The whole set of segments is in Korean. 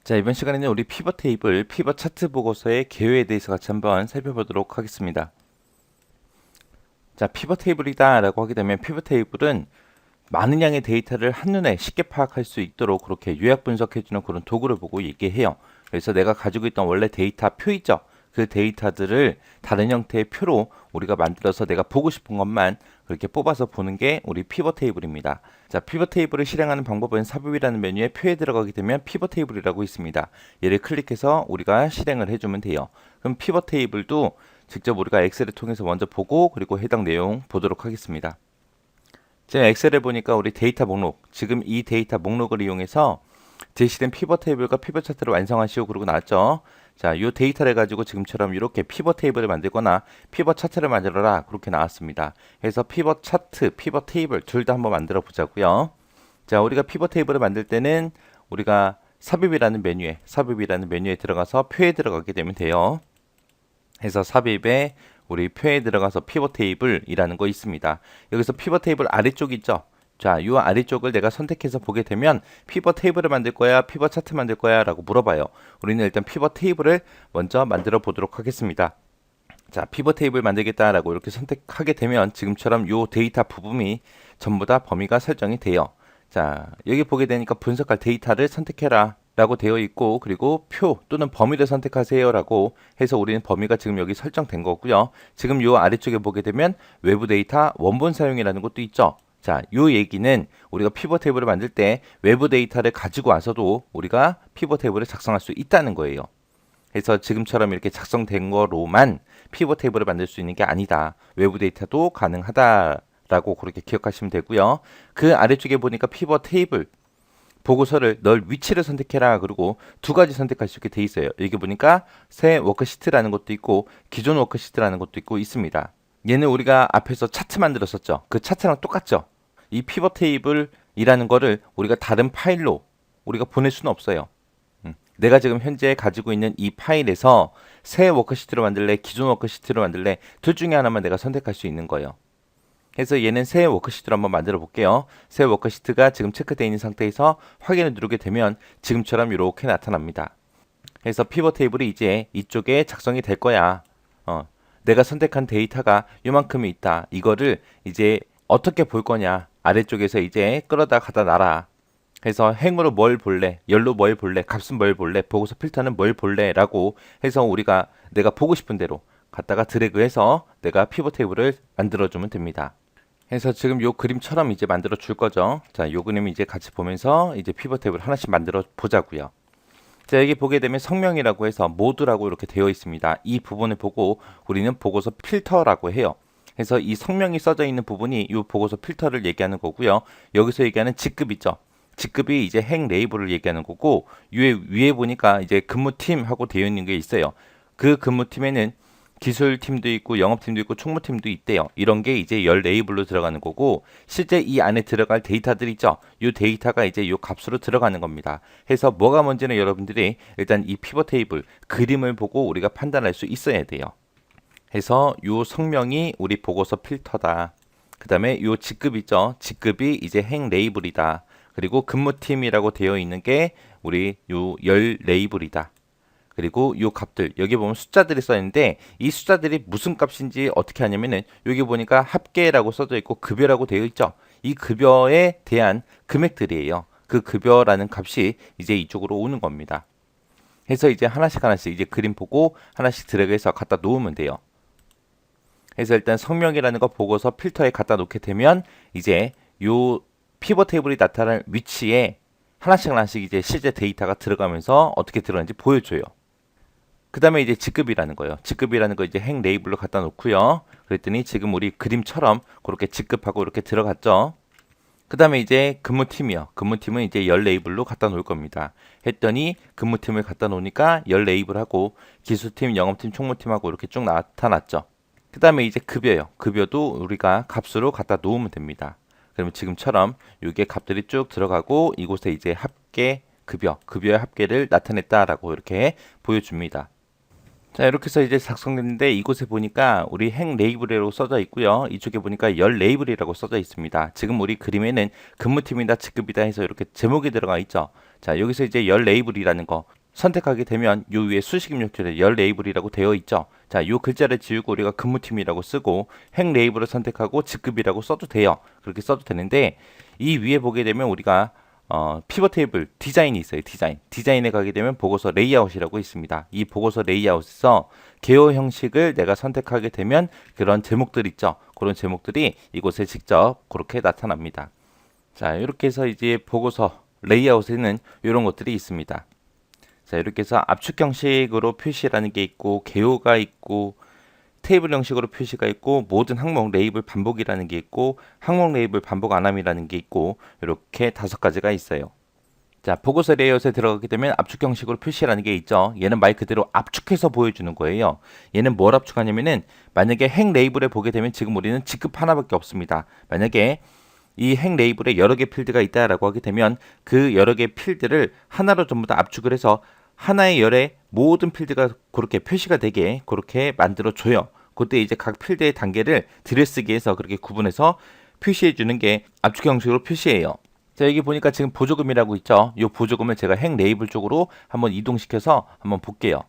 자, 이번 시간에는 우리 피벗 테이블, 피벗 차트 보고서의 개요에 대해서 같이 한번 살펴보도록 하겠습니다. 자, 피벗 테이블이다 라고 하게 되면 피벗 테이블은 많은 양의 데이터를 한눈에 쉽게 파악할 수 있도록 그렇게 요약 분석해주는 그런 도구를 보고 얘기해요. 그래서 내가 가지고 있던 원래 데이터 표 있죠? 그 데이터들을 다른 형태의 표로 우리가 만들어서 내가 보고 싶은 것만 그렇게 뽑아서 보는 게 우리 피벗 테이블입니다. 자, 피벗 테이블을 실행하는 방법은 삽입이라는 메뉴에 표에 들어가게 되면 피벗 테이블이라고 있습니다. 얘를 클릭해서 우리가 실행을 해주면 돼요. 그럼 피벗 테이블도 직접 우리가 엑셀을 통해서 먼저 보고 그리고 해당 내용 보도록 하겠습니다. 제가 엑셀을 보니까 우리 데이터 목록, 지금 이 데이터 목록을 이용해서 제시된 피벗 테이블과 피벗 차트를 완성하시오 그러고 나왔죠. 자, 이 데이터를 가지고 지금처럼 이렇게 피벗 테이블을 만들거나 피벗 차트를 만들어라 그렇게 나왔습니다. 그래서 피벗 차트, 피벗 테이블 둘 다 한번 만들어 보자고요. 자, 우리가 피벗 테이블을 만들 때는 우리가 삽입이라는 메뉴에 들어가서 표에 들어가게 되면 돼요. 해서 삽입에 우리 표에 들어가서 피벗 테이블이라는 거 있습니다. 여기서 피벗 테이블 아래쪽 있죠? 자, 이 아래쪽을 내가 선택해서 보게 되면 피벗 테이블을 만들 거야, 피벗 차트 만들 거야 라고 물어봐요. 우리는 일단 피벗 테이블을 먼저 만들어 보도록 하겠습니다. 자, 피벗 테이블 만들겠다라고 이렇게 선택하게 되면 지금처럼 이 데이터 부분이 전부 다 범위가 설정이 돼요. 자, 여기 보게 되니까 분석할 데이터를 선택해라 라고 되어 있고, 그리고 표 또는 범위를 선택하세요 라고 해서 우리는 범위가 지금 여기 설정된 거고요. 지금 이 아래쪽에 보게 되면 외부 데이터 원본 사용이라는 것도 있죠. 자, 요 얘기는 우리가 피벗 테이블을 만들 때 외부 데이터를 가지고 와서도 우리가 피벗 테이블을 작성할 수 있다는 거예요. 그래서 지금처럼 이렇게 작성된 거로만 피벗 테이블을 만들 수 있는 게 아니다. 외부 데이터도 가능하다라고 그렇게 기억하시면 되고요. 그 아래쪽에 보니까 피벗 테이블 보고서를 넣을 위치를 선택해라 그리고 두 가지 선택할 수 있게 돼 있어요. 여기 보니까 새 워크시트라는 것도 있고 기존 워크시트라는 것도 있고 있습니다. 얘는 우리가 앞에서 차트 만들었었죠. 그 차트랑 똑같죠. 이 피벗 테이블이라는 거를 우리가 다른 파일로 우리가 보낼 수는 없어요. 내가 지금 현재 가지고 있는 이 파일에서 새 워크시트로 만들래, 기존 워크시트로 만들래, 둘 중에 하나만 내가 선택할 수 있는 거예요. 그래서 얘는 새 워크시트로 한번 만들어 볼게요. 새 워크시트가 지금 체크되어 있는 상태에서 확인을 누르게 되면 지금처럼 이렇게 나타납니다. 그래서 피벗 테이블이 이제 이쪽에 작성이 될 거야. 내가 선택한 데이터가 이만큼이 있다. 이거를 이제 어떻게 볼 거냐. 아래쪽에서 이제 끌어다 갖다 놔라. 그래서 행으로 뭘 볼래, 열로 뭘 볼래, 값은 뭘 볼래, 보고서 필터는 뭘 볼래 라고 해서 우리가 내가 보고 싶은 대로 갖다가 드래그해서 내가 피벗 테이블을 만들어주면 됩니다. 그래서 지금 요 그림처럼 이제 만들어 줄 거죠. 자, 요 그림 이제 같이 보면서 이제 피벗 테이블 하나씩 만들어 보자고요. 자, 여기 보게 되면 성명이라고 해서 모드라고 이렇게 되어 있습니다. 이 부분을 보고 우리는 보고서 필터라고 해요. 그래서 이 성명이 써져 있는 부분이 이 보고서 필터를 얘기하는 거고요. 여기서 얘기하는 직급 있죠. 직급이 이제 행 레이블을 얘기하는 거고 위에 보니까 이제 근무팀하고 되어 있는 게 있어요. 그 근무팀에는 기술팀도 있고 영업팀도 있고 총무팀도 있대요. 이런 게 이제 열 레이블로 들어가는 거고 실제 이 안에 들어갈 데이터들 있죠. 이 데이터가 이제 이 값으로 들어가는 겁니다. 해서 뭐가 뭔지는 여러분들이 일단 이 피벗 테이블 그림을 보고 우리가 판단할 수 있어야 돼요. 해서 이 성명이 우리 보고서 필터다. 그 다음에 이 직급 있죠. 직급이 이제 행 레이블이다. 그리고 근무팀이라고 되어 있는 게 우리 요 열 레이블이다. 그리고 요 값들 여기 보면 숫자들이 써 있는데 이 숫자들이 무슨 값인지 어떻게 하냐면은 여기 보니까 합계라고 써져 있고 급여라고 되어 있죠. 이 급여에 대한 금액들이에요. 그 급여라는 값이 이제 이쪽으로 오는 겁니다. 해서 이제 하나씩 이제 그림 보고 하나씩 드래그해서 갖다 놓으면 돼요. 그래서 일단 성명이라는 거 보고서 필터에 갖다 놓게 되면 이제 요 피벗 테이블이 나타날 위치에 하나씩 이제 실제 데이터가 들어가면서 어떻게 들어가는지 보여줘요. 그 다음에 이제 직급이라는 거예요. 직급이라는 거 이제 행 레이블로 갖다 놓고요. 그랬더니 지금 우리 그림처럼 그렇게 직급하고 이렇게 들어갔죠. 그 다음에 이제 근무팀이요. 근무팀은 이제 열 레이블로 갖다 놓을 겁니다. 했더니 근무팀을 갖다 놓으니까 열 레이블하고 기술팀, 영업팀, 총무팀하고 이렇게 쭉 나타났죠. 그 다음에 이제 급여요. 급여도 우리가 값으로 갖다 놓으면 됩니다. 그러면 지금처럼 이게 값들이 쭉 들어가고 이곳에 이제 합계 급여의 합계를 나타냈다라고 이렇게 보여줍니다. 자, 이렇게 해서 이제 작성됐는데 이곳에 보니까 우리 행 레이블이라고 써져 있고요. 이쪽에 보니까 열 레이블이라고 써져 있습니다. 지금 우리 그림에는 근무팀이다, 직급이다 해서 이렇게 제목이 들어가 있죠. 자, 여기서 이제 열 레이블이라는 거 선택하게 되면 요 위에 수식 입력줄에 열 레이블이라고 되어 있죠. 자, 요 글자를 지우고 우리가 근무팀이라고 쓰고 행 레이블을 선택하고 직급이라고 써도 돼요. 그렇게 써도 되는데 이 위에 보게 되면 우리가 피벗 테이블 디자인이 있어요. 디자인에 가게 되면 보고서 레이아웃이라고 있습니다. 이 보고서 레이아웃에서 개요 형식을 내가 선택하게 되면 그런 제목들 있죠. 그런 제목들이 이곳에 직접 그렇게 나타납니다. 자, 이렇게 해서 이제 보고서 레이아웃에는 이런 것들이 있습니다. 자, 이렇게 해서 압축 형식으로 표시라는 게 있고 개요가 있고 테이블 형식으로 표시가 있고 모든 항목 레이블 반복이라는 게 있고 항목 레이블 반복 안함이라는 게 있고 이렇게 5가지가 있어요. 자, 보고서 레이아웃에 들어가게 되면 압축 형식으로 표시라는 게 있죠. 얘는 말 그대로 압축해서 보여주는 거예요. 얘는 뭘 압축하냐면은 만약에 행 레이블에 보게 되면 지금 우리는 직급 하나밖에 없습니다. 만약에 이 행 레이블에 여러 개 필드가 있다라고 하게 되면 그 여러 개 필드를 하나로 전부 다 압축을 해서 하나의 열에 모든 필드가 그렇게 표시가 되게 그렇게 만들어 줘요. 그때 이제 각 필드의 단계를 들여쓰기 해서 그렇게 구분해서 표시해 주는 게 압축 형식으로 표시해요. 자, 여기 보니까 지금 보조금이라고 있죠. 이 보조금을 제가 행 레이블 쪽으로 한번 이동시켜서 한번 볼게요.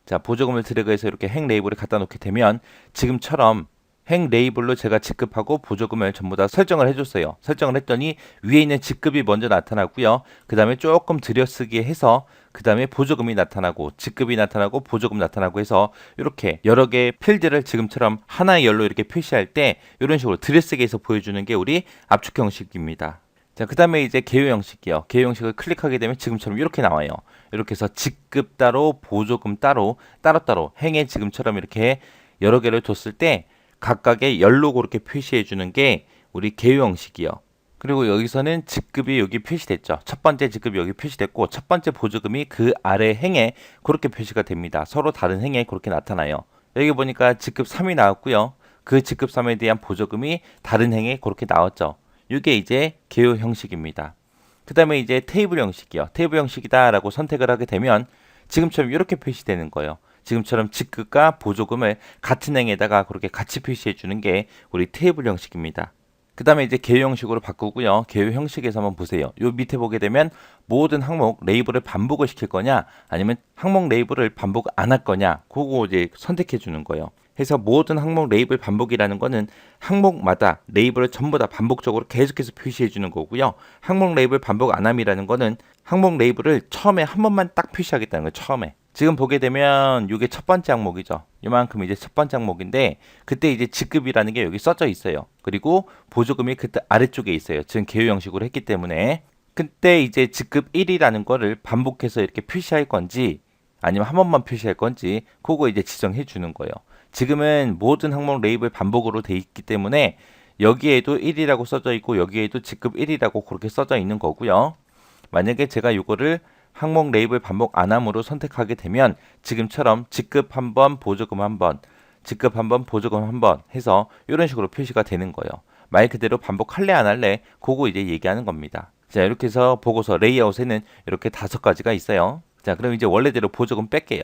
자, 보조금을 드래그해서 이렇게 행 레이블에 갖다 놓게 되면 지금처럼 행 레이블로 제가 직급하고 보조금을 전부 다 설정을 해줬어요. 설정을 했더니 위에 있는 직급이 먼저 나타나고요. 그 다음에 조금 들여쓰기 해서 그 다음에 보조금이 나타나고 직급이 나타나고 보조금 나타나고 해서 이렇게 여러 개의 필드를 지금처럼 하나의 열로 이렇게 표시할 때 이런 식으로 들여쓰기 해서 보여주는 게 우리 압축 형식입니다. 자, 그 다음에 이제 개요 형식이요. 개요 형식을 클릭하게 되면 지금처럼 이렇게 나와요. 이렇게 해서 직급 따로 보조금 따로 따로따로 행에 지금처럼 이렇게 여러 개를 뒀을 때 각각의 열로 그렇게 표시해 주는 게 우리 개요 형식이요. 그리고 여기서는 직급이 여기 표시됐죠. 첫 번째 직급이 여기 표시됐고 첫 번째 보조금이 그 아래 행에 그렇게 표시가 됩니다. 서로 다른 행에 그렇게 나타나요. 여기 보니까 직급 3이 나왔고요. 그 직급 3에 대한 보조금이 다른 행에 그렇게 나왔죠. 이게 이제 개요 형식입니다. 그 다음에 이제 테이블 형식이요. 테이블 형식이다라고 선택을 하게 되면 지금처럼 이렇게 표시되는 거예요. 지금처럼 직급과 보조금을 같은 행에다가 그렇게 같이 표시해 주는 게 우리 테이블 형식입니다. 그 다음에 이제 개요 형식으로 바꾸고요. 개요 형식에서 한번 보세요. 요 밑에 보게 되면 모든 항목 레이블을 반복을 시킬 거냐 아니면 항목 레이블을 반복 안 할 거냐 그거 이제 선택해 주는 거예요. 해서 모든 항목 레이블 반복이라는 거는 항목마다 레이블을 전부 다 반복적으로 계속해서 표시해 주는 거고요. 항목 레이블 반복 안함이라는 거는 항목 레이블을 처음에 한 번만 딱 표시하겠다는 거예요. 처음에. 지금 보게 되면 이게 첫 번째 항목이죠. 이만큼 이제 첫 번째 항목인데 그때 이제 직급이라는 게 여기 써져 있어요. 그리고 보조금이 그때 아래쪽에 있어요. 지금 개요 형식으로 했기 때문에 그때 이제 직급 1이라는 거를 반복해서 이렇게 표시할 건지 아니면 한 번만 표시할 건지 그거 이제 지정해 주는 거예요. 지금은 모든 항목 레이블 반복으로 돼 있기 때문에 여기에도 1이라고 써져 있고 여기에도 직급 1이라고 그렇게 써져 있는 거고요. 만약에 제가 이거를 항목 레이블 반복 안함으로 선택하게 되면 지금처럼 직급 한 번, 보조금 한 번, 직급 한 번, 보조금 한 번 해서 이런 식으로 표시가 되는 거예요. 말 그대로 반복할래 안 할래 그거 이제 얘기하는 겁니다. 자, 이렇게 해서 보고서 레이아웃에는 이렇게 5가지가 있어요. 자, 그럼 이제 원래대로 보조금 뺄게요.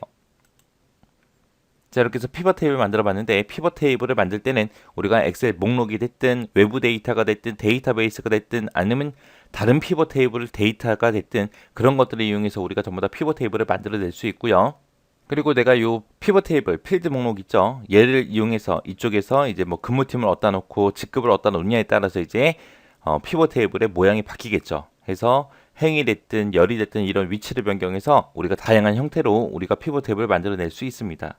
자, 이렇게 해서 피벗 테이블 만들어 봤는데 피벗 테이블을 만들 때는 우리가 엑셀 목록이 됐든 외부 데이터가 됐든 데이터베이스가 됐든 아니면 다른 피벗 테이블 데이터가 됐든 그런 것들을 이용해서 우리가 전부 다 피벗 테이블을 만들어낼 수 있고요. 그리고 내가 요 피벗 테이블 필드 목록 있죠. 얘를 이용해서 이쪽에서 이제 뭐 근무팀을 어디다 놓고 직급을 어디다 놓냐에 따라서 이제 피벗 테이블의 모양이 바뀌겠죠. 해서 행이 됐든 열이 됐든 이런 위치를 변경해서 우리가 다양한 형태로 우리가 피벗 테이블을 만들어낼 수 있습니다.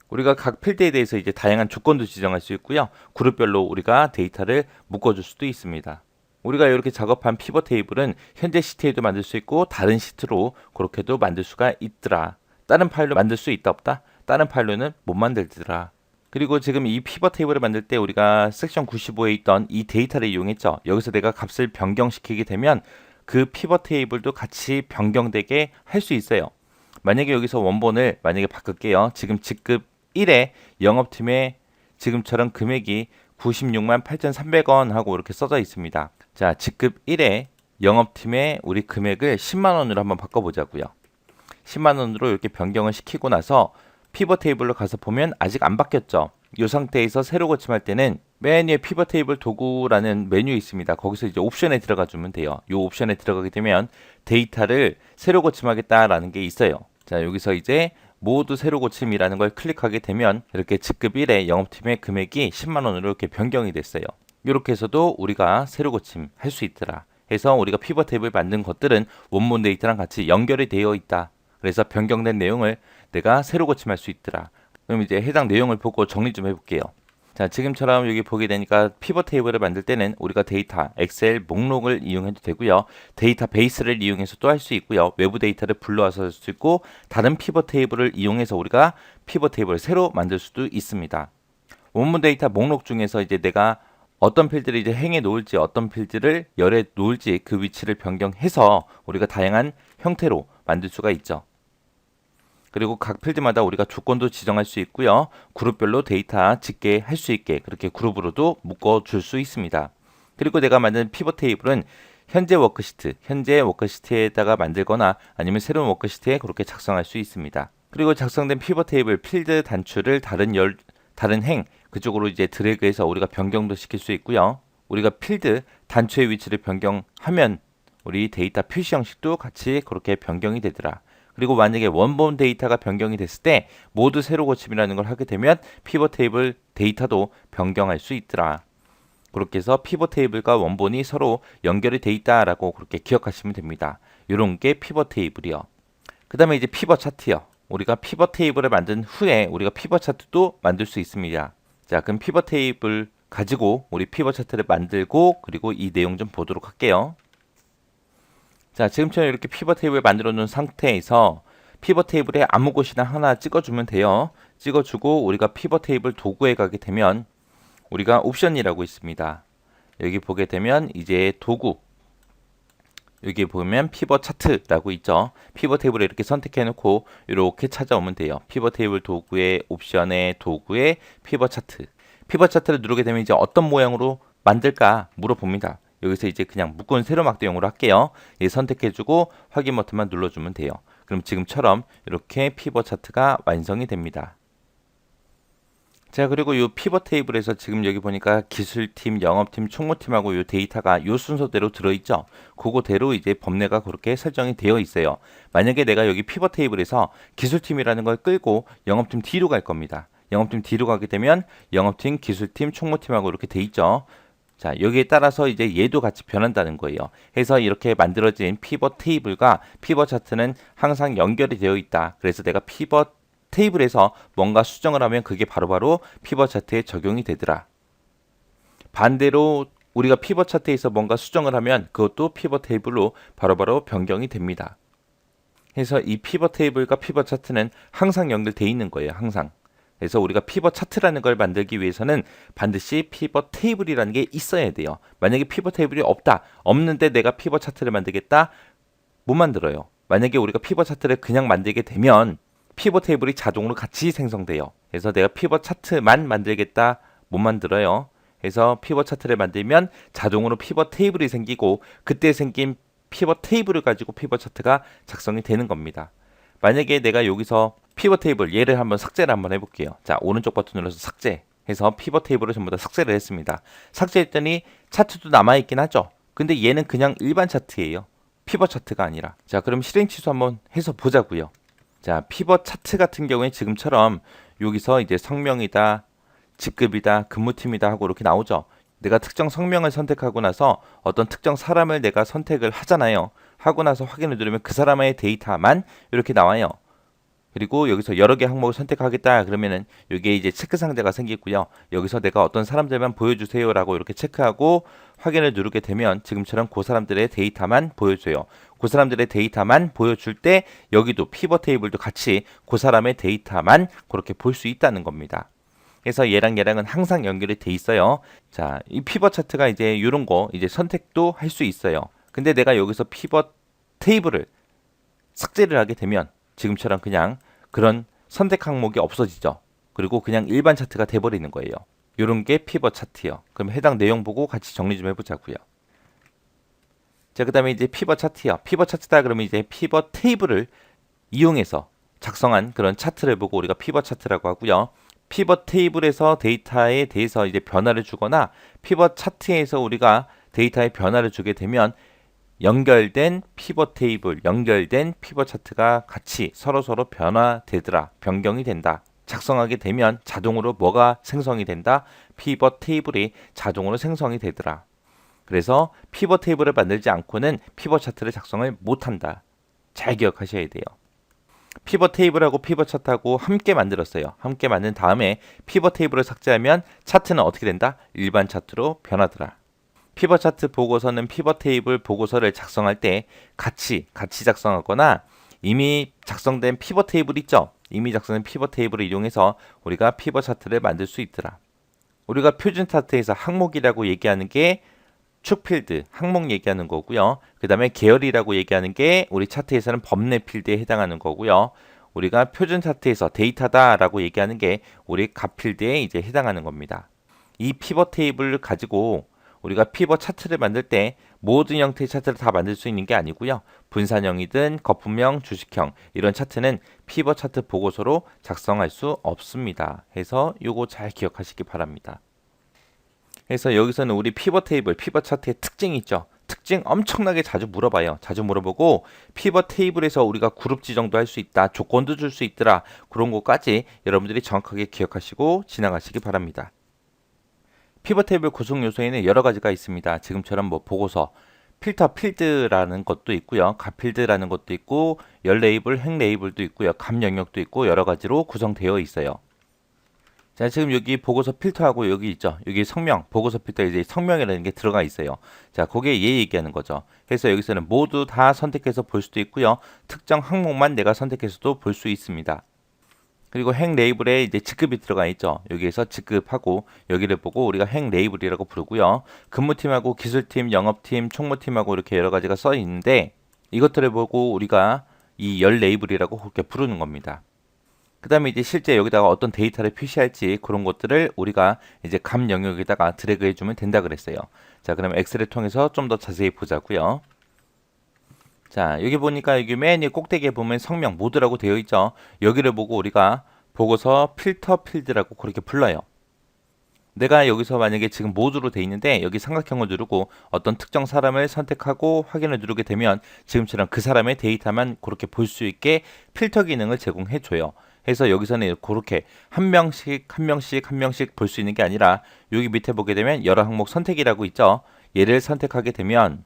우리가 각 필드에 대해서 이제 다양한 조건도 지정할 수 있고요. 그룹별로 우리가 데이터를 묶어줄 수도 있습니다. 우리가 이렇게 작업한 피벗 테이블은 현재 시트에도 만들 수 있고 다른 시트로 그렇게도 만들 수가 있더라. 다른 파일로 만들 수 있다 없다? 다른 파일로는 못 만들더라. 그리고 지금 이 피벗 테이블을 만들 때 우리가 섹션 95에 있던 이 데이터를 이용했죠. 여기서 내가 값을 변경시키게 되면 그 피벗 테이블도 같이 변경되게 할 수 있어요. 만약에 여기서 원본을 만약에 바꿀게요. 지금 직급 1에 영업팀에 지금처럼 금액이 96만 8,300원 하고 이렇게 써져 있습니다. 자, 직급 1에 영업팀에 우리 금액을 10만 원으로 한번 바꿔보자고요. 10만 원으로 이렇게 변경을 시키고 나서 피벗 테이블로 가서 보면 아직 안 바뀌었죠. 이 상태에서 세로 고침할 때는 맨 위에 피벗 테이블 도구라는 메뉴 있습니다. 거기서 이제 옵션에 들어가 주면 돼요. 이 옵션에 들어가게 되면 데이터를 세로 고침하겠다라는 게 있어요. 자, 여기서 이제 모두 세로 고침이라는 걸 클릭하게 되면 이렇게 직급 1의 영업팀의 금액이 10만 원으로 이렇게 변경이 됐어요. 이렇게 해서도 우리가 세로 고침 할 수 있더라. 해서 우리가 피벗 테이블 만든 것들은 원본 데이터랑 같이 연결이 되어 있다. 그래서 변경된 내용을 내가 세로 고침할 수 있더라. 그럼 이제 해당 내용을 보고 정리 좀 해볼게요. 자, 지금처럼 여기 보게 되니까 피벗 테이블을 만들 때는 우리가 데이터, 엑셀 목록을 이용해도 되고요. 데이터 베이스를 이용해서 또 할 수 있고요. 외부 데이터를 불러와서 할 수 있고 다른 피벗 테이블을 이용해서 우리가 피벗 테이블을 새로 만들 수도 있습니다. 원본 데이터 목록 중에서 이제 내가 어떤 필드를 이제 행에 놓을지 어떤 필드를 열에 놓을지 그 위치를 변경해서 우리가 다양한 형태로 만들 수가 있죠. 그리고 각 필드마다 우리가 조건도 지정할 수 있고요. 그룹별로 데이터 집계할 수 있게 그렇게 그룹으로도 묶어줄 수 있습니다. 그리고 내가 만든 피벗 테이블은 현재 워크시트에다가 만들거나 아니면 새로운 워크시트에 그렇게 작성할 수 있습니다. 그리고 작성된 피벗 테이블 필드 단추를 다른 행 그쪽으로 이제 드래그해서 우리가 변경도 시킬 수 있고요. 우리가 필드 단추의 위치를 변경하면 우리 데이터 표시 형식도 같이 그렇게 변경이 되더라. 그리고 만약에 원본 데이터가 변경이 됐을 때 모두 세로 고침이라는 걸 하게 되면 피벗 테이블 데이터도 변경할 수 있더라. 그렇게 해서 피벗 테이블과 원본이 서로 연결이 돼 있다라고 그렇게 기억하시면 됩니다. 이런 게 피벗 테이블이요. 그 다음에 이제 피벗 차트요. 우리가 피벗 테이블을 만든 후에 우리가 피벗 차트도 만들 수 있습니다. 자, 그럼 피벗 테이블 가지고 우리 피벗 차트를 만들고 그리고 이 내용 좀 보도록 할게요. 자, 지금처럼 이렇게 피벗 테이블 만들어 놓은 상태에서 피벗 테이블에 아무 곳이나 하나 찍어주면 돼요. 찍어주고 우리가 피벗 테이블 도구에 가게 되면 우리가 옵션이라고 있습니다. 여기 보게 되면 이제 도구 여기 보면 피벗 차트라고 있죠. 피벗 테이블을 이렇게 선택해 놓고 이렇게 찾아오면 돼요. 피벗 테이블 도구의 옵션의 도구의 피벗 차트. 피벗 차트를 누르게 되면 이제 어떤 모양으로 만들까 물어봅니다. 여기서 이제 그냥 묶은 세로 막대용으로 할게요. 예, 선택해주고 확인 버튼만 눌러주면 돼요. 그럼 지금처럼 이렇게 피벗 차트가 완성이 됩니다. 자, 그리고 이 피벗 테이블에서 지금 여기 보니까 기술팀, 영업팀, 총무팀하고 이 데이터가 이 순서대로 들어있죠. 그거대로 이제 범례가 그렇게 설정이 되어 있어요. 만약에 내가 여기 피벗 테이블에서 기술팀이라는 걸 끌고 영업팀 뒤로 갈 겁니다. 영업팀 뒤로 가게 되면 영업팀, 기술팀, 총무팀하고 이렇게 돼 있죠. 자, 여기에 따라서 이제 얘도 같이 변한다는 거예요. 해서 이렇게 만들어진 피벗 테이블과 피벗 차트는 항상 연결이 되어 있다. 그래서 내가 피벗 테이블에서 뭔가 수정을 하면 그게 바로바로 피벗 차트에 적용이 되더라. 반대로 우리가 피벗 차트에서 뭔가 수정을 하면 그것도 피벗 테이블로 바로바로 변경이 됩니다. 그래서 이 피벗 테이블과 피벗 차트는 항상 연결되어 있는 거예요. 항상. 그래서 우리가 피벗 차트라는 걸 만들기 위해서는 반드시 피벗 테이블이라는 게 있어야 돼요. 만약에 피벗 테이블이 없는데 내가 피벗 차트를 만들겠다? 못 만들어요. 만약에 우리가 피벗 차트를 그냥 만들게 되면 피벗 테이블이 자동으로 같이 생성돼요. 그래서 내가 피벗 차트만 만들겠다? 못 만들어요. 그래서 피벗 차트를 만들면 자동으로 피벗 테이블이 생기고 그때 생긴 피벗 테이블을 가지고 피벗 차트가 작성이 되는 겁니다. 만약에 내가 여기서 피벗 테이블 얘를 한번 삭제를 한번 해볼게요. 자, 오른쪽 버튼 눌러서 삭제 해서 피벗 테이블을 전부 다 삭제를 했습니다. 삭제했더니 차트도 남아있긴 하죠. 근데 얘는 그냥 일반 차트예요. 피벗 차트가 아니라. 자, 그럼 실행 취소 한번 해서 보자고요. 자, 피벗 차트 같은 경우에 지금처럼 여기서 이제 성명이다, 직급이다, 근무팀이다 하고 이렇게 나오죠. 내가 특정 성명을 선택하고 나서 어떤 특정 사람을 내가 선택을 하잖아요. 하고 나서 확인을 누르면 그 사람의 데이터만 이렇게 나와요. 그리고 여기서 여러 개 항목을 선택하겠다 그러면은 여기에 이제 체크 상자가 생기고요. 여기서 내가 어떤 사람들만 보여주세요 라고 이렇게 체크하고 확인을 누르게 되면 지금처럼 그 사람들의 데이터만 보여줘요. 그 사람들의 데이터만 보여줄 때 여기도 피벗 테이블도 같이 그 사람의 데이터만 그렇게 볼 수 있다는 겁니다. 그래서 얘랑은 항상 연결이 돼 있어요. 자, 이 피벗 차트가 이제 이런 거 이제 선택도 할 수 있어요. 근데 내가 여기서 피벗 테이블을 삭제를 하게 되면 지금처럼 그냥 그런 선택 항목이 없어지죠. 그리고 그냥 일반 차트가 돼버리는 거예요. 이런 게 피벗 차트요. 그럼 해당 내용 보고 같이 정리 좀 해보자고요. 자, 그 다음에 이제 피벗 차트요. 피벗 차트다 그러면 이제 피벗 테이블을 이용해서 작성한 그런 차트를 보고 우리가 피벗 차트라고 하고요. 피벗 테이블에서 데이터에 대해서 이제 변화를 주거나 피벗 차트에서 우리가 데이터에 변화를 주게 되면 연결된 피벗 테이블, 연결된 피벗 차트가 같이 서로서로 변화되더라, 변경이 된다. 작성하게 되면 자동으로 뭐가 생성이 된다? 피벗 테이블이 자동으로 생성이 되더라. 그래서 피벗 테이블을 만들지 않고는 피벗 차트를 작성을 못한다. 잘 기억하셔야 돼요. 피벗 테이블하고 피벗 차트하고 함께 만들었어요. 함께 만든 다음에 피벗 테이블을 삭제하면 차트는 어떻게 된다? 일반 차트로 변하더라. 피벗 차트 보고서는 피벗 테이블 보고서를 작성할 때 같이 작성하거나 이미 작성된 피벗 테이블 있죠? 이미 작성된 피벗 테이블을 이용해서 우리가 피벗 차트를 만들 수 있더라. 우리가 표준 차트에서 항목이라고 얘기하는 게 축필드, 항목 얘기하는 거고요. 그 다음에 계열이라고 얘기하는 게 우리 차트에서는 범례 필드에 해당하는 거고요. 우리가 표준 차트에서 데이터다라고 얘기하는 게 우리 값 필드에 이제 해당하는 겁니다. 이 피벗 테이블을 가지고 우리가 피벗 차트를 만들 때 모든 형태의 차트를 다 만들 수 있는 게 아니고요. 분산형이든 거품형, 주식형 이런 차트는 피벗 차트 보고서로 작성할 수 없습니다. 해서 요거 잘 기억하시기 바랍니다. 그래서 여기서는 우리 피벗 테이블, 피벗 차트의 특징이 있죠. 특징 엄청나게 자주 물어봐요. 자주 물어보고 피벗 테이블에서 우리가 그룹 지정도 할 수 있다. 조건도 줄 수 있더라. 그런 것까지 여러분들이 정확하게 기억하시고 지나가시기 바랍니다. 피벗 테이블 구성 요소에는 여러 가지가 있습니다. 지금처럼 뭐 보고서, 필터 필드라는 것도 있고요. 값 필드라는 것도 있고 열 레이블, 행 레이블도 있고요. 값 영역도 있고 여러 가지로 구성되어 있어요. 자, 지금 여기 보고서 필터하고 여기 있죠. 여기 성명, 보고서 필터에 이제 성명이라는 게 들어가 있어요. 자, 그게 얘 얘기하는 거죠. 그래서 여기서는 모두 다 선택해서 볼 수도 있고요. 특정 항목만 내가 선택해서도 볼 수 있습니다. 그리고 행 레이블에 이제 직급이 들어가 있죠. 여기에서 직급하고 여기를 보고 우리가 행 레이블이라고 부르고요. 근무팀하고 기술팀, 영업팀, 총무팀하고 이렇게 여러 가지가 써 있는데 이것들을 보고 우리가 이 열 레이블이라고 그렇게 부르는 겁니다. 그 다음에 이제 실제 여기다가 어떤 데이터를 표시할지 그런 것들을 우리가 이제 값 영역에다가 드래그 해주면 된다 그랬어요. 자, 그럼 엑셀을 통해서 좀 더 자세히 보자고요. 자, 여기 보니까 여기 맨 꼭대기에 보면 성명 모드라고 되어 있죠. 여기를 보고 우리가 보고서 필터 필드라고 그렇게 불러요. 내가 여기서 만약에 지금 모드로 돼 있는데 여기 삼각형을 누르고 어떤 특정 사람을 선택하고 확인을 누르게 되면 지금처럼 그 사람의 데이터만 그렇게 볼 수 있게 필터 기능을 제공해 줘요. 해서 여기서는 그렇게 한 명씩 볼 수 있는 게 아니라 여기 밑에 보게 되면 여러 항목 선택이라고 있죠. 얘를 선택하게 되면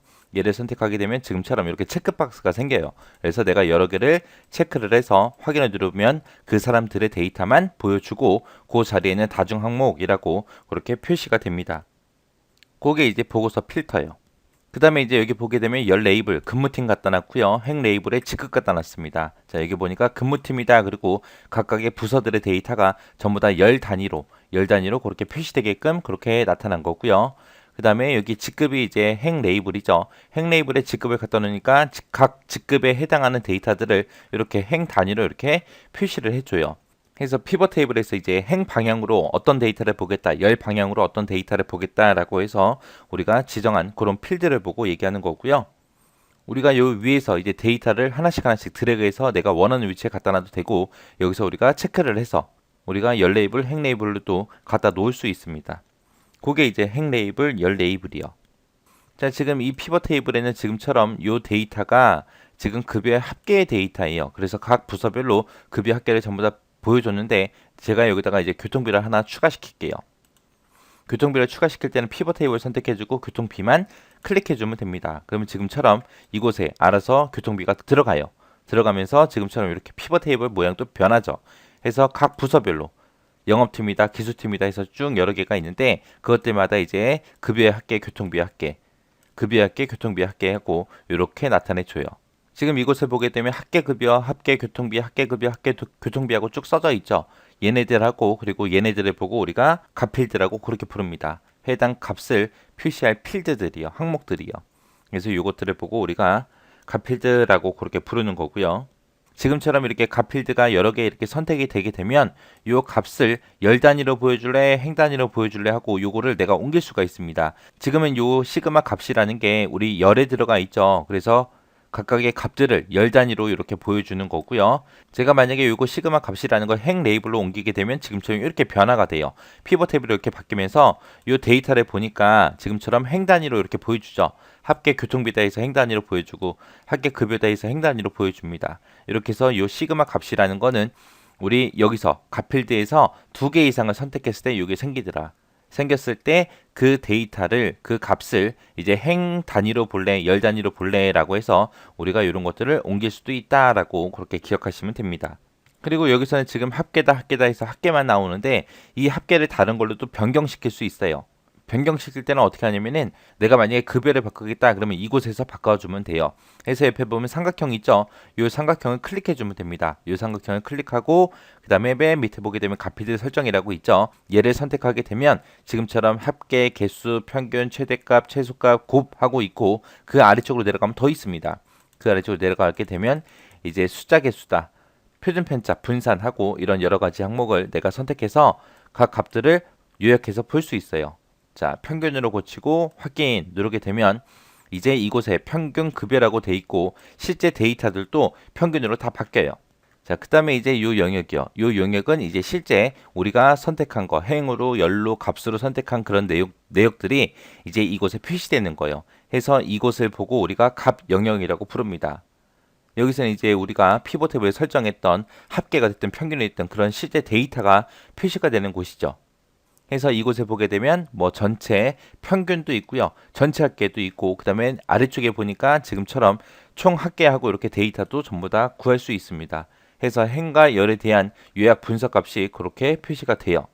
지금처럼 이렇게 체크박스가 생겨요. 그래서 내가 여러 개를 체크를 해서 확인을 누르면 그 사람들의 데이터만 보여주고 그 자리에는 다중 항목이라고 그렇게 표시가 됩니다. 그게 이제 보고서 필터예요. 그 다음에 이제 여기 보게 되면 열 레이블, 근무팀 갖다 놨고요. 행 레이블에 직급 갖다 놨습니다. 자, 여기 보니까 근무팀이다. 그리고 각각의 부서들의 데이터가 전부 다 열 단위로 그렇게 표시되게끔 그렇게 나타난 거고요. 그 다음에 여기 직급이 이제 행 레이블이죠. 행 레이블에 직급을 갖다 놓으니까 각 직급에 해당하는 데이터들을 이렇게 행 단위로 이렇게 표시를 해줘요. 그래서 피벗 테이블에서 이제 행 방향으로 어떤 데이터를 보겠다, 열 방향으로 어떤 데이터를 보겠다라고 해서 우리가 지정한 그런 필드를 보고 얘기하는 거고요. 우리가 요 위에서 이제 데이터를 하나씩 드래그해서 내가 원하는 위치에 갖다 놔도 되고 여기서 우리가 체크를 해서 우리가 열 레이블, 행 레이블로 또 갖다 놓을 수 있습니다. 그게 이제 행 레이블, 열 레이블이요. 자, 지금 이 피벗 테이블에는 지금처럼 요 데이터가 지금 급여 합계의 데이터예요. 그래서 각 부서별로 급여 합계를 전부 다 보여줬는데 제가 여기다가 이제 교통비를 하나 추가시킬게요. 교통비를 추가시킬 때는 피벗 테이블 선택해주고 교통비만 클릭해주면 됩니다. 그러면 지금처럼 이곳에 알아서 교통비가 들어가요. 들어가면서 지금처럼 이렇게 피벗 테이블 모양도 변하죠. 해서 각 부서별로 영업팀이다, 기술팀이다 해서 쭉 여러 개가 있는데 그것들마다 이제 급여의 합계, 교통비의 합계, 급여의 합계, 교통비의 합계 하고 이렇게 나타내줘요. 지금 이곳을 보게 되면 합계급여, 합계교통비, 합계급여, 합계교통비하고 쭉 써져 있죠. 얘네들하고 그리고 얘네들을 보고 우리가 값 필드라고 그렇게 부릅니다. 해당 값을 표시할 필드들이요. 항목들이요. 그래서 이것들을 보고 우리가 값 필드라고 그렇게 부르는 거고요. 지금처럼 이렇게 값 필드가 여러 개 이렇게 선택이 되게 되면 이 값을 열 단위로 보여줄래, 행 단위로 보여줄래 하고 요거를 내가 옮길 수가 있습니다. 지금은 요 시그마 값이라는 게 우리 열에 들어가 있죠. 그래서 각각의 값들을 열 단위로 이렇게 보여주는 거고요. 제가 만약에 이거 시그마 값이라는 걸 행 레이블로 옮기게 되면 지금처럼 이렇게 변화가 돼요. 피벗 탭으로 이렇게 바뀌면서 이 데이터를 보니까 지금처럼 행 단위로 이렇게 보여주죠. 합계 교통비다에서 행 단위로 보여주고 합계 급여다에서 행 단위로 보여줍니다. 이렇게 해서 이 시그마 값이라는 거는 우리 여기서 값 필드에서 2개 이상을 선택했을 때 이게 생기더라. 생겼을 때 그 데이터를 그 값을 이제 행 단위로 볼래, 열 단위로 볼래라고 해서 우리가 이런 것들을 옮길 수도 있다라고 그렇게 기억하시면 됩니다. 그리고 여기서는 지금 합계다 해서 합계만 나오는데 이 합계를 다른 걸로 또 변경시킬 수 있어요. 변경시킬 때는 어떻게 하냐면은 내가 만약에 급여를 바꾸겠다 그러면 이곳에서 바꿔주면 돼요. 그래서 옆에 보면 삼각형 있죠. 이 삼각형을 클릭해 주면 됩니다. 이 삼각형을 클릭하고 그 다음에 맨 밑에 보게 되면 값필드 설정이라고 있죠. 얘를 선택하게 되면 지금처럼 합계, 개수, 평균, 최대값, 최소값, 곱하고 있고 그 아래쪽으로 내려가면 더 있습니다. 그 아래쪽으로 내려가게 되면 이제 숫자 개수다, 표준편차, 분산하고 이런 여러 가지 항목을 내가 선택해서 각 값들을 요약해서 볼 수 있어요. 자, 평균으로 고치고 확인 누르게 되면 이제 이곳에 평균 급여라고 돼 있고 실제 데이터들도 평균으로 다 바뀌어요. 자, 그 다음에 이제 요 영역이요. 요 영역은 이제 실제 우리가 선택한 거, 행으로, 열로, 값으로 선택한 그런 내역들이 이제 이곳에 표시되는 거예요. 해서 이곳을 보고 우리가 값 영역이라고 부릅니다. 여기서는 이제 우리가 피벗 탭을 설정했던 합계가 됐든 평균이 됐든 그런 실제 데이터가 표시가 되는 곳이죠. 해서 이곳에 보게 되면 뭐 전체 평균도 있고요. 전체 합계도 있고 그다음에 아래쪽에 보니까 지금처럼 총 합계하고 이렇게 데이터도 전부 다 구할 수 있습니다. 해서 행과 열에 대한 요약 분석 값이 그렇게 표시가 돼요.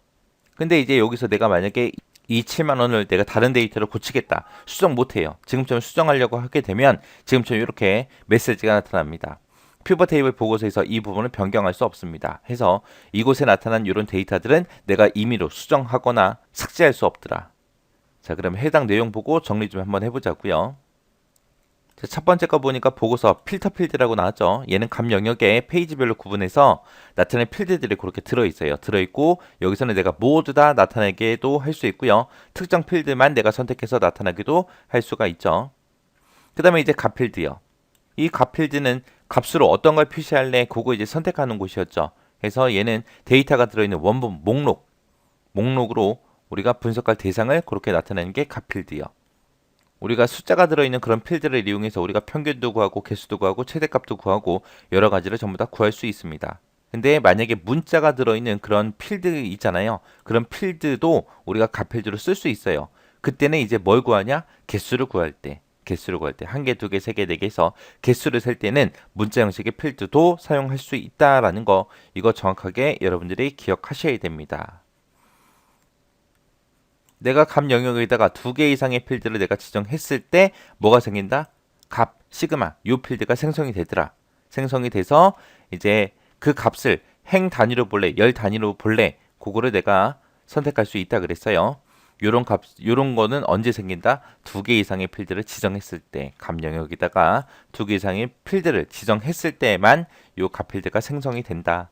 근데 이제 여기서 내가 만약에 이 7만 원을 내가 다른 데이터로 고치겠다. 수정 못 해요. 지금처럼 수정하려고 하게 되면 지금처럼 이렇게 메시지가 나타납니다. 피벗 테이블 보고서에서 이 부분을 변경할 수 없습니다. 해서 이곳에 나타난 이런 데이터들은 내가 임의로 수정하거나 삭제할 수 없더라. 자, 그럼 해당 내용 보고 정리 좀 한번 해보자고요. 자, 첫 번째 거 보니까 보고서 필터 필드라고 나왔죠. 얘는 값 영역에 페이지별로 구분해서 나타낸 필드들이 그렇게 들어있어요. 들어있고 여기서는 내가 모두 다 나타내게도 할 수 있고요. 특정 필드만 내가 선택해서 나타나기도 할 수가 있죠. 그 다음에 이제 값 필드요. 이 값 필드는 값으로 어떤 걸 표시할래? 그거 이제 선택하는 곳이었죠. 그래서 얘는 데이터가 들어있는 원본 목록으로 우리가 분석할 대상을 그렇게 나타내는 게 값 필드요. 우리가 숫자가 들어있는 그런 필드를 이용해서 우리가 평균도 구하고 개수도 구하고 최대값도 구하고 여러 가지를 전부 다 구할 수 있습니다. 근데 만약에 문자가 들어있는 그런 필드 있잖아요. 그런 필드도 우리가 값 필드로 쓸 수 있어요. 그때는 이제 뭘 구하냐? 개수를 구할 때. 한 개, 두 개, 세 개, 네 개 해서 개수를 셀 때는 문자 형식의 필드도 사용할 수 있다라는 거 이거 정확하게 여러분들이 기억하셔야 됩니다. 내가 값 영역에다가 2개 이상의 필드를 내가 지정했을 때 뭐가 생긴다? 값, 시그마, 요 필드가 생성이 되더라. 생성이 돼서 이제 그 값을 행 단위로 볼래, 열 단위로 볼래, 그거를 내가 선택할 수 있다 그랬어요. 요런 거는 언제 생긴다? 2개 이상의 필드를 지정했을 때, 값 영역에다가 2개 이상의 필드를 지정했을 때만 요 값 필드가 생성이 된다.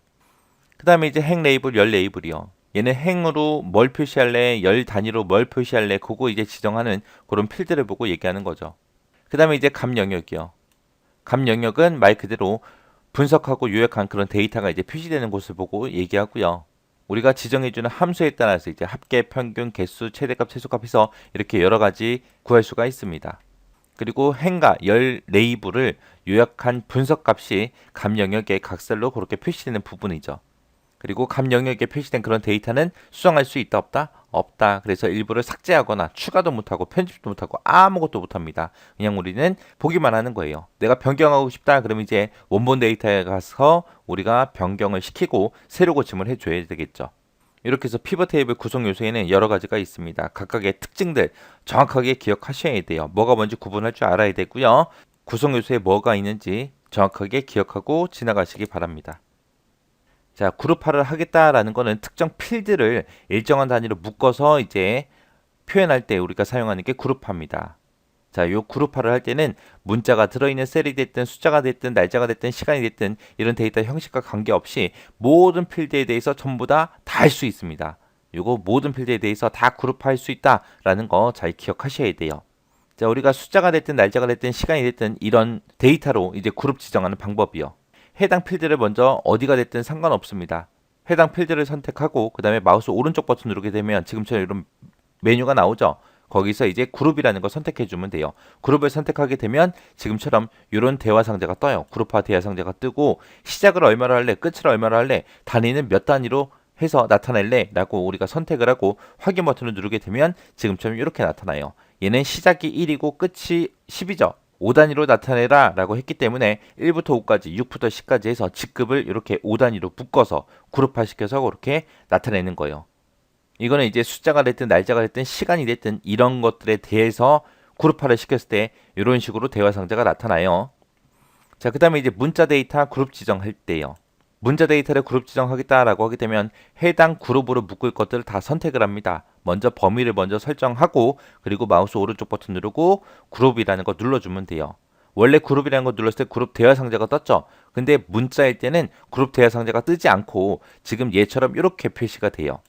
그 다음에 이제 행 레이블, 열 레이블이요. 얘는 행으로 뭘 표시할래, 열 단위로 뭘 표시할래, 그거 이제 지정하는 그런 필드를 보고 얘기하는 거죠. 그 다음에 이제 값 영역이요. 값 영역은 말 그대로 분석하고 요약한 그런 데이터가 이제 표시되는 곳을 보고 얘기하고요. 우리가 지정해주는 함수에 따라서 이제 합계, 평균, 개수, 최대값, 최소값 해서 이렇게 여러 가지 구할 수가 있습니다. 그리고 행과 열 레이블을 요약한 분석값이 값 영역의 각설로 그렇게 표시되는 부분이죠. 그리고 값 영역에 표시된 그런 데이터는 수정할 수 있다 없다? 없다. 그래서 일부를 삭제하거나 추가도 못하고 편집도 못하고 아무것도 못합니다. 그냥 우리는 보기만 하는 거예요. 내가 변경하고 싶다 그러면 이제 원본 데이터에 가서 우리가 변경을 시키고 새로 고침을 해줘야 되겠죠. 이렇게 해서 피벗 테이블 구성 요소에는 여러 가지가 있습니다. 각각의 특징들 정확하게 기억하셔야 돼요. 뭐가 뭔지 구분할 줄 알아야 되고요. 구성 요소에 뭐가 있는지 정확하게 기억하고 지나가시기 바랍니다. 자, 그룹화를 하겠다라는 거는 특정 필드를 일정한 단위로 묶어서 이제 표현할 때 우리가 사용하는 게 그룹화입니다. 자, 요 그룹화를 할 때는 문자가 들어있는 셀이 됐든 숫자가 됐든 날짜가 됐든 시간이 됐든 이런 데이터 형식과 관계없이 모든 필드에 대해서 전부 다 할 수 있습니다. 요거 모든 필드에 대해서 다 그룹화할 수 있다라는 거 잘 기억하셔야 돼요. 자, 우리가 숫자가 됐든 날짜가 됐든 시간이 됐든 이런 데이터로 이제 그룹 지정하는 방법이요. 해당 필드를 먼저 어디가 됐든 상관없습니다. 해당 필드를 선택하고 그 다음에 마우스 오른쪽 버튼 누르게 되면 지금처럼 이런 메뉴가 나오죠. 거기서 이제 그룹이라는 거 선택해 주면 돼요. 그룹을 선택하게 되면 지금처럼 이런 대화 상자가 떠요. 그룹화 대화 상자가 뜨고 시작을 얼마로 할래, 끝을 얼마로 할래, 단위는 몇 단위로 해서 나타낼래 라고 우리가 선택을 하고 확인 버튼을 누르게 되면 지금처럼 이렇게 나타나요. 얘는 시작이 1이고 끝이 10이죠. 5단위로 나타내라 라고 했기 때문에 1부터 5까지 6부터 10까지 해서 직급을 이렇게 5단위로 묶어서 그룹화 시켜서 그렇게 나타내는 거예요. 이거는 이제 숫자가 됐든 날짜가 됐든 시간이 됐든 이런 것들에 대해서 그룹화를 시켰을 때 이런 식으로 대화 상자가 나타나요. 자, 그 다음에 이제 문자 데이터 그룹 지정할 때요. 문자 데이터를 그룹 지정하겠다라고 하게 되면 해당 그룹으로 묶을 것들을 다 선택을 합니다. 먼저 범위를 먼저 설정하고 그리고 마우스 오른쪽 버튼 누르고 그룹이라는 거 눌러주면 돼요. 원래 그룹이라는 거 눌렀을 때 그룹 대화 상자가 떴죠. 근데 문자일 때는 그룹 대화 상자가 뜨지 않고 지금 얘처럼 이렇게 표시가 돼요.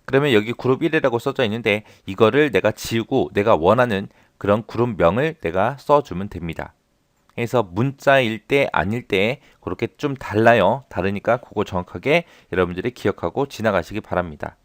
그러면 여기 그룹 1이라고 써져 있는데 이거를 내가 지우고 내가 원하는 그런 그룹명을 내가 써주면 됩니다. 그래서 문자일 때 아닐 때 그렇게 좀 달라요. 다르니까 그거 정확하게 여러분들이 기억하고 지나가시기 바랍니다.